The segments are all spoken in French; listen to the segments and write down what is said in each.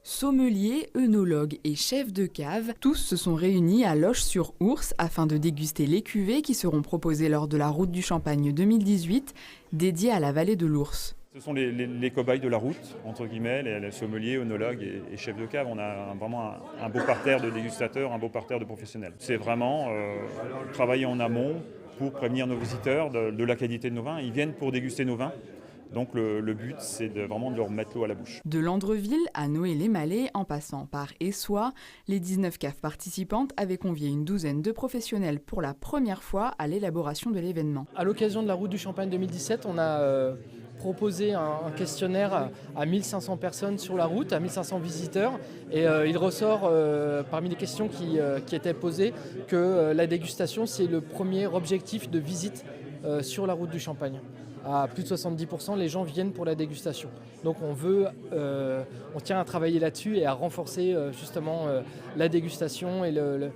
Sommeliers, œnologues et chefs de cave, tous se sont réunis à Loches-sur-Ours afin de déguster les cuvées qui seront proposées lors de la Route du Champagne 2018, dédiée à la vallée de l'Ours. Ce sont les cobayes de la route, entre guillemets, les sommeliers, œnologues et chefs de cave. On a vraiment un beau parterre de dégustateurs, un beau parterre de professionnels. C'est vraiment travailler en amont pour prévenir nos visiteurs de la qualité de nos vins. Ils viennent pour déguster nos vins. Donc le but, c'est vraiment de leur mettre l'eau à la bouche. De Landreville à Noé-les-Malais, en passant par Essois, les 19 caves participantes avaient convié une douzaine de professionnels pour la première fois à l'élaboration de l'événement. À l'occasion de la Route du Champagne 2017, on a proposé un questionnaire à 1500 personnes sur la route, à 1500 visiteurs. Et il ressort parmi les questions qui étaient posées que la dégustation, c'est le premier objectif de visite sur la Route du Champagne. À plus de 70%, les gens viennent pour la dégustation. Donc on tient à travailler là-dessus et à renforcer justement la dégustation et le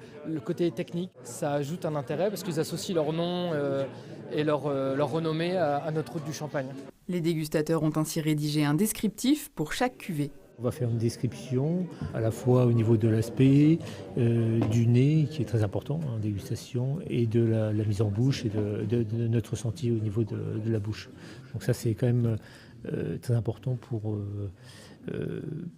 côté technique. Ça ajoute un intérêt parce qu'ils associent leur nom et leur renommée à notre route du Champagne. Les dégustateurs ont ainsi rédigé un descriptif pour chaque cuvée. On va faire une description à la fois au niveau de l'aspect, du nez qui est très important en dégustation et de la mise en bouche et de notre ressenti au niveau de la bouche. Donc ça c'est quand même très important pour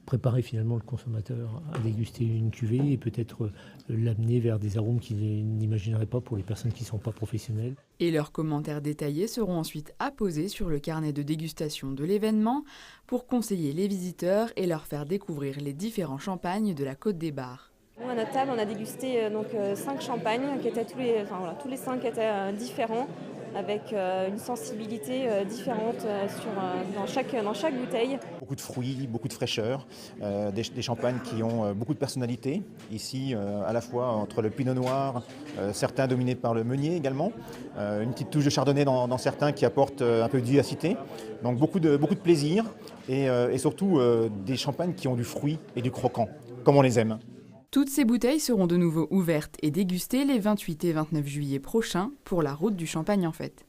préparer finalement le consommateur à déguster une cuvée et peut-être l'amener vers des arômes qu'il n'imaginerait pas pour les personnes qui ne sont pas professionnelles. Et leurs commentaires détaillés seront ensuite apposés sur le carnet de dégustation de l'événement pour conseiller les visiteurs et leur faire découvrir les différents champagnes de la Côte des Bars. Nous, à notre table, on a dégusté 5 champagnes qui étaient tous les 5 étaient différents, avec une sensibilité différente dans chaque bouteille. Beaucoup de fruits, beaucoup de fraîcheur, des champagnes qui ont beaucoup de personnalité. Ici, à la fois entre le pinot noir, certains dominés par le meunier également, une petite touche de chardonnay dans certains qui apportent un peu de vivacité. Donc beaucoup de plaisir et surtout des champagnes qui ont du fruit et du croquant, comme on les aime. Toutes ces bouteilles seront de nouveau ouvertes et dégustées les 28 et 29 juillet prochains pour la Route du Champagne en fait.